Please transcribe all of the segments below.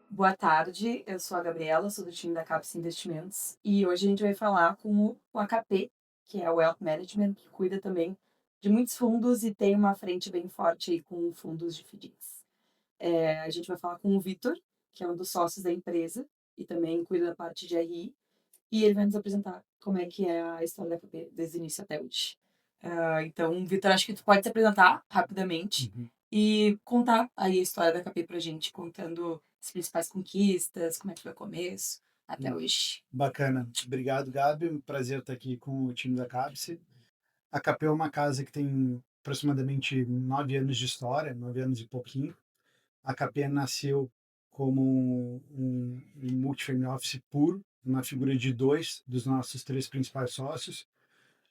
Boa tarde, eu sou a Gabriela, sou do time da Caps Investimentos e hoje a gente vai falar com o AKP, que é o Wealth Management, que cuida também de muitos fundos e tem uma frente bem forte aí com fundos de FDICs. A gente vai falar com o Vitor, que é um dos sócios da empresa e também cuida da parte de RI, e ele vai nos apresentar como é que é a história da AKP desde o início até hoje. Então, Vitor, acho que tu pode se apresentar rapidamente Uhum. e contar aí a história da KP pra gente, contando as principais conquistas, como é que foi o começo até Hum, hoje. Bacana. Obrigado, Gabi. Um prazer estar aqui com o time da Capse. A KP é uma casa que tem aproximadamente 9 anos de história, 9 anos e pouquinho. A KP nasceu como um multifamily office puro, na figura de dois dos nossos três principais sócios,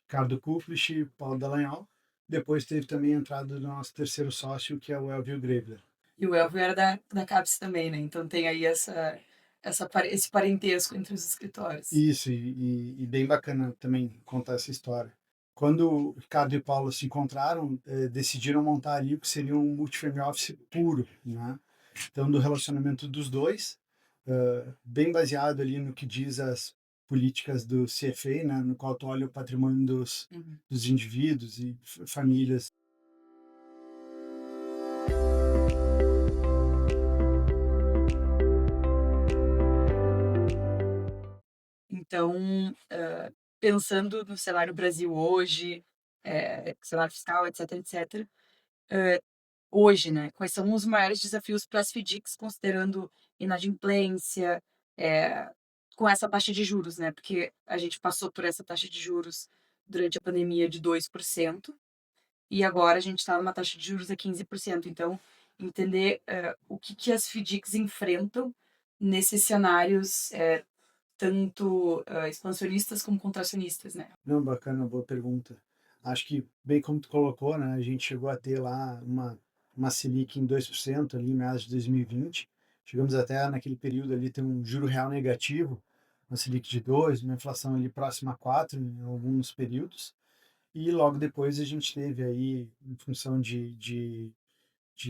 Ricardo Kuflich e Paulo Dallagnol. Depois teve também a entrada do nosso terceiro sócio, que é o Elvio Greibler. E o Elvio era da CAPES também, né? Então tem aí esse parentesco entre os escritórios. Isso, e bem bacana também contar essa história. Quando o Ricardo e o Paulo se encontraram, decidiram montar ali o que seria um multifamily office puro, né? Então, do relacionamento dos dois, bem baseado ali no que diz as políticas do CFA, né? No qual tu olha o patrimônio Uhum. dos indivíduos e famílias. Então, pensando no cenário Brasil hoje, cenário fiscal, etc, etc, hoje, né, quais são os maiores desafios para as FDICs, considerando inadimplência, eh, com essa taxa de juros, né? Porque a gente passou por essa taxa de juros durante a pandemia de 2% e agora a gente está numa taxa de juros a 15%. Então, entender, o que as FDICs enfrentam nesses cenários, tanto, expansionistas como contracionistas, né? Não, bacana, boa pergunta. Acho que, bem como tu colocou, né, a gente chegou a ter lá uma Selic em 2% ali em meados de 2020. Chegamos até naquele período ali ter um juro real negativo, uma Selic de 2, uma inflação ali próxima a 4 em alguns períodos. E logo depois a gente teve aí, em função de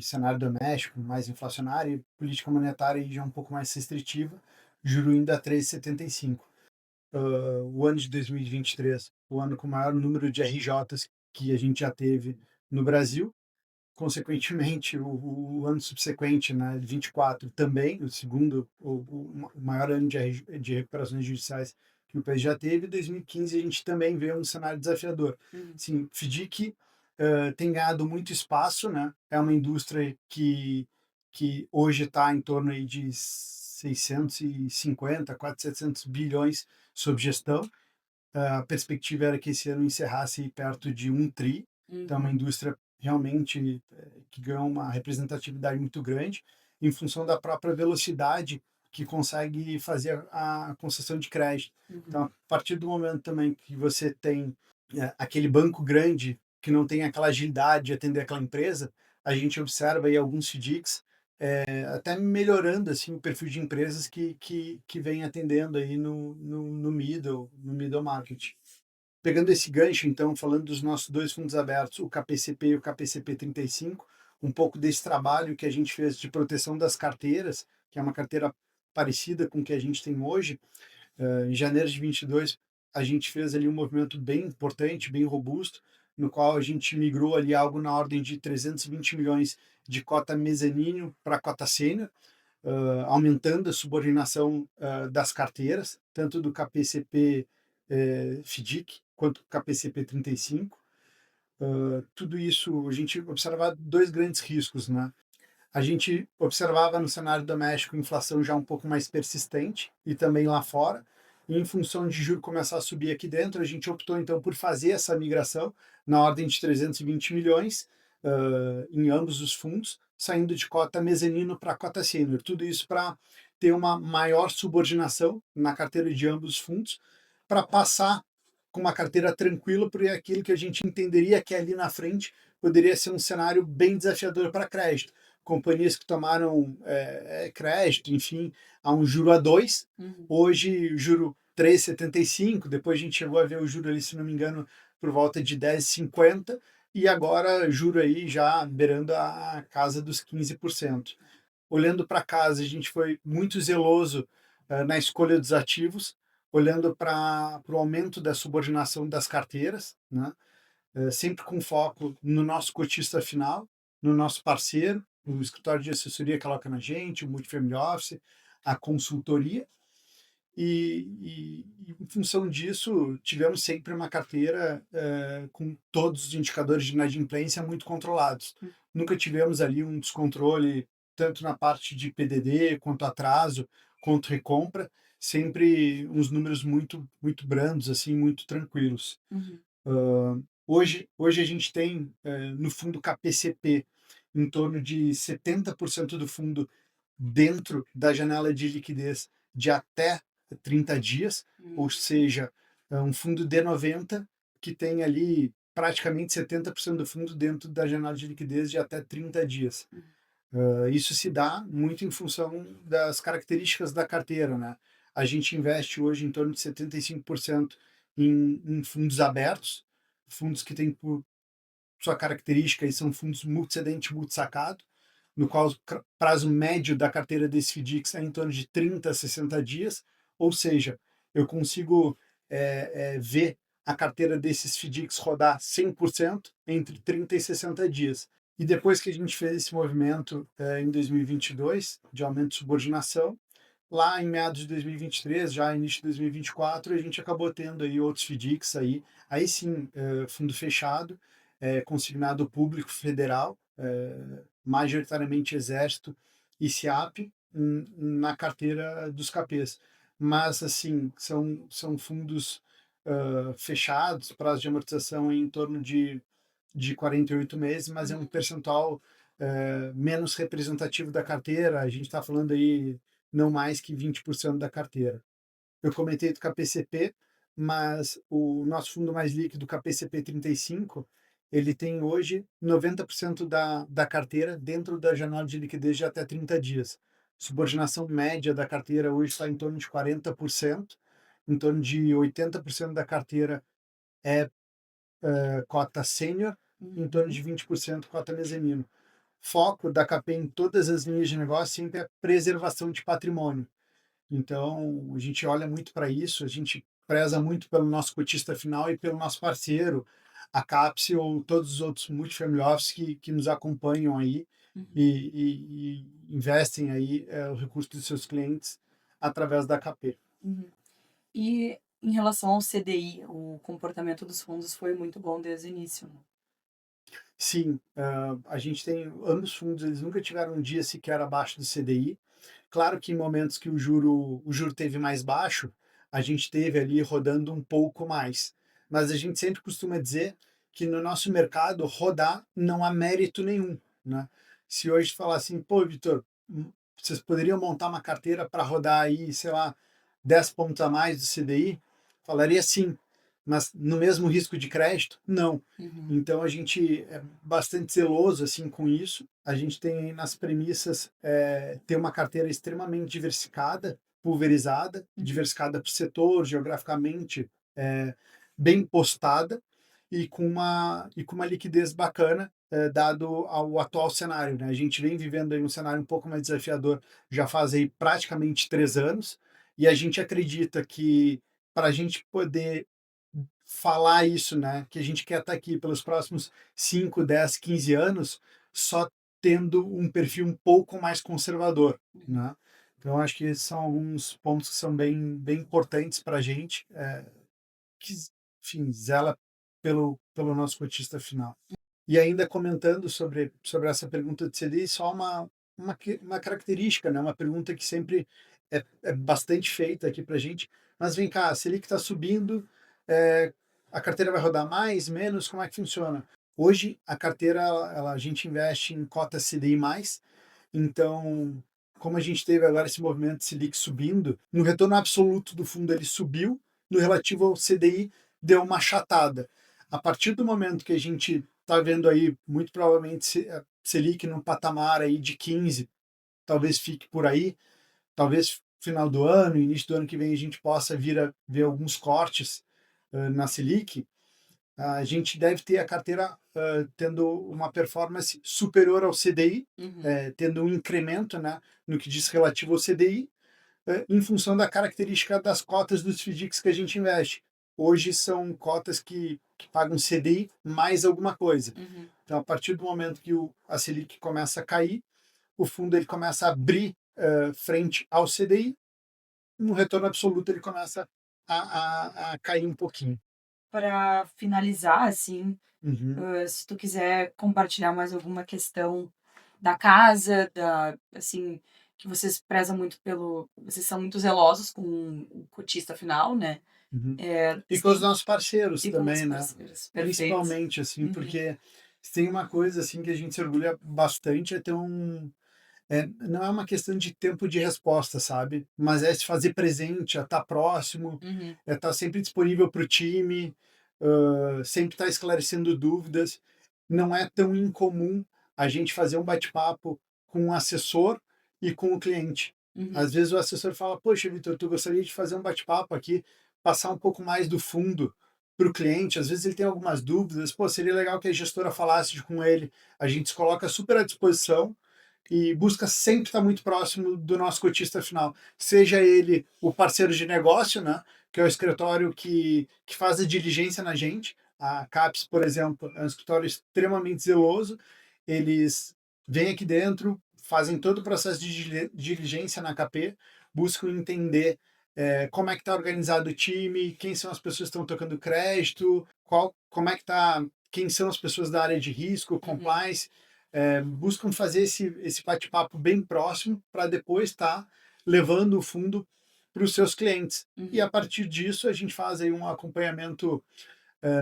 cenário doméstico mais inflacionário e política monetária aí já um pouco mais restritiva, juro ainda a 3,75. O ano de 2023, o ano com o maior número de RJs que a gente já teve no Brasil. Consequentemente, o ano subsequente, né, 24, também, o segundo, o maior ano de recuperações judiciais que o país já teve. Em 2015, a gente também vê um cenário desafiador. Uhum. Sim, FDIC tem ganhado muito espaço, né? É uma indústria que hoje está em torno aí de 650, quase 700 bilhões sob gestão. A perspectiva era que esse ano encerrasse perto de 1 tri. Então, é uma Uhum. indústria realmente que ganhou uma representatividade muito grande em função da própria velocidade que consegue fazer a concessão de crédito. Então, Uhum. a partir do momento também que você tem aquele banco grande que não tem aquela agilidade de atender aquela empresa, a gente observa aí alguns FDICs até melhorando assim o perfil de empresas que vem atendendo aí no middle market. Pegando esse gancho, então, falando dos nossos dois fundos abertos, o KPCP e o KPCP 35, um pouco desse trabalho que a gente fez de proteção das carteiras, que é uma carteira parecida com o que a gente tem hoje. Em janeiro de 22, a gente fez ali um movimento bem importante, bem robusto, no qual a gente migrou ali algo na ordem de 320 milhões de cota mezanino para cota sênior, aumentando a subordinação das carteiras, tanto do KPCP FDIC quanto do KPCP 35. Tudo isso, a gente observa dois grandes riscos, né? A gente observava no cenário doméstico inflação já um pouco mais persistente e também lá fora. E em função de juros começar a subir aqui dentro, a gente optou então por fazer essa migração na ordem de 320 milhões em ambos os fundos, saindo de cota mezanino para cota sênior. Tudo isso para ter uma maior subordinação na carteira de ambos os fundos, para passar com uma carteira tranquila por aquilo que a gente entenderia que ali na frente poderia ser um cenário bem desafiador para crédito. Companhias que tomaram crédito, enfim, a um juro a 2, Uhum. hoje juro 3,75, depois a gente chegou a ver o juro ali, se não me engano, por volta de 10,50, e agora juro aí já beirando a casa dos 15%. Olhando para casa, a gente foi muito zeloso na escolha dos ativos, olhando para o aumento da subordinação das carteiras, né? Sempre com foco no nosso cotista final, no nosso parceiro, o escritório de assessoria que coloca na gente, o Multifamily Office, a consultoria, e em função disso, tivemos sempre uma carteira com todos os indicadores de inadimplência muito controlados. Nunca tivemos ali um descontrole, tanto na parte de PDD, quanto atraso, quanto recompra, sempre uns números muito, muito brandos, assim, muito tranquilos. Uhum. Hoje a gente tem no fundo KPCP em torno de 70% do fundo dentro da janela de liquidez de até 30 dias, ou Hum. seja, é um fundo D90 que tem ali praticamente 70% do fundo dentro da janela de liquidez de até 30 dias. Hum. Isso se dá muito em função das características da carteira, né? A gente investe hoje em torno de 75% em fundos abertos, fundos que têm por sua característica e são fundos multicedente, multisacado, no qual o prazo médio da carteira desse FDICs é em torno de 30 a 60 dias, ou seja, eu consigo ver a carteira desses FDICs rodar 100% entre 30 e 60 dias. E depois que a gente fez esse movimento em 2022, de aumento de subordinação, lá em meados de 2023, já início de 2024, a gente acabou tendo aí outros FDICs aí sim, fundo fechado, consignado público federal, majoritariamente Exército e SIAP, na carteira dos CAPEs. Mas, assim, são fundos fechados, prazo de amortização em torno de 48 meses, mas é um percentual menos representativo da carteira. A gente está falando aí não mais que 20% da carteira. Eu comentei do KPCP, mas o nosso fundo mais líquido, o KPCP 35, ele tem hoje 90% da carteira dentro da janela de liquidez de até 30 dias. Subordinação média da carteira hoje está em torno de 40%, em torno de 80% da carteira é cota sênior, em torno Uhum. de 20% cota mezanino. Foco da KP em todas as linhas de negócio sempre é preservação de patrimônio. Então, a gente olha muito para isso, a gente preza muito pelo nosso cotista final e pelo nosso parceiro, a CAPS ou todos os outros multifamily office que nos acompanham aí Uhum. e investem aí o recurso dos seus clientes através da KP. Uhum. E em relação ao CDI, o comportamento dos fundos foi muito bom desde o início, né? Sim, a gente tem ambos os fundos, eles nunca tiveram um dia sequer abaixo do CDI. Claro que em momentos que o juro teve mais baixo, a gente teve ali rodando um pouco mais. Mas a gente sempre costuma dizer que no nosso mercado rodar não há mérito nenhum, né? Se hoje falar assim, pô, Vitor, vocês poderiam montar uma carteira para rodar aí, sei lá, 10 pontos a mais do CDI? Falaria sim, mas no mesmo risco de crédito? Não. Uhum. Então a gente é bastante zeloso assim com isso. A gente tem nas premissas ter uma carteira extremamente diversificada, pulverizada, Uhum. diversificada por setor, geograficamente, bem postada e com uma liquidez bacana, dado ao atual cenário, né? A gente vem vivendo aí um cenário um pouco mais desafiador já faz aí praticamente 3 anos, e a gente acredita que para a gente poder falar isso, né, que a gente quer estar aqui pelos próximos 5, 10, 15 anos, só tendo um perfil um pouco mais conservador, Uhum. né. Então acho que esses são alguns pontos que são bem bem importantes para a gente, que, enfim, zela pelo nosso cotista final. E ainda comentando sobre essa pergunta de CDI, só uma característica, né, uma pergunta que sempre é bastante feita aqui para a gente, mas vem cá, a Selic está subindo, eh, a carteira vai rodar mais, menos, como é que funciona? Hoje a carteira, a gente investe em cota CDI+, então, como a gente teve agora esse movimento de Selic subindo, no retorno absoluto do fundo ele subiu, no relativo ao CDI deu uma achatada. A partir do momento que a gente está vendo aí, muito provavelmente, Selic num patamar aí de 15, talvez fique por aí, talvez final do ano, início do ano que vem a gente possa vir a ver alguns cortes na Selic, A gente deve ter a carteira, tendo uma performance superior ao CDI, Uhum, tendo um incremento, né, no que diz relativo ao CDI, em função da característica das cotas dos FDICs que a gente investe. Hoje são cotas que pagam CDI mais alguma coisa. uhum. Então, a partir do momento que a Selic começa a cair, o fundo ele começa a abrir frente ao CDI, no retorno absoluto ele começa a cair um pouquinho. Para finalizar, assim, Uhum, se tu quiser compartilhar mais alguma questão da casa, assim, que vocês prezam muito pelo vocês são muito zelosos com o cotista final, né, uhum. E com os sim, nossos parceiros e com os também, né? parceiros. Perfeito. Principalmente, assim, Uhum, porque se tem uma coisa assim que a gente se orgulha bastante é ter não é uma questão de tempo de resposta, sabe? Mas é se fazer presente, é estar próximo, uhum, é estar sempre disponível para o time, sempre estar esclarecendo dúvidas. Não é tão incomum a gente fazer um bate-papo com o assessor e com o cliente. uhum, Às vezes o assessor fala: Poxa, Vitor, tu gostaria de fazer um bate-papo aqui, passar um pouco mais do fundo para o cliente. Às vezes ele tem algumas dúvidas. Pô, seria legal que a gestora falasse com ele. A gente se coloca super à disposição e busca sempre estar muito próximo do nosso cotista final, seja ele o parceiro de negócio, né, que é o escritório que faz a diligência na gente. A CAPES, por exemplo, é um escritório extremamente zeloso. Eles vêm aqui dentro, fazem todo o processo de diligência na KP, buscam entender como é que está organizado o time, quem são as pessoas que estão tocando crédito, como é que está, quem são as pessoas da área de risco, uhum, compliance, buscam fazer esse bate-papo bem próximo para depois estar levando o fundo para os seus clientes. E a uhum. partir disso a gente faz aí um acompanhamento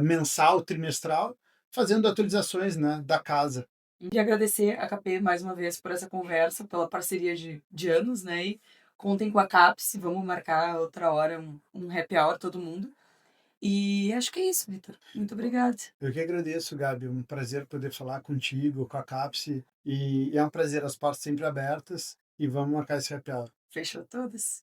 mensal, trimestral, fazendo atualizações, né, da casa. E agradecer a KP mais uma vez por essa conversa, pela parceria de anos, né, e contem com a CAPS, vamos marcar outra hora um happy hour todo mundo. E acho que é isso, Vitor. Muito obrigada. Eu que agradeço, Gabi, um prazer poder falar contigo, com a CAPSE, e é um prazer, as portas sempre abertas, e vamos marcar esse happy hour. Fechou todas?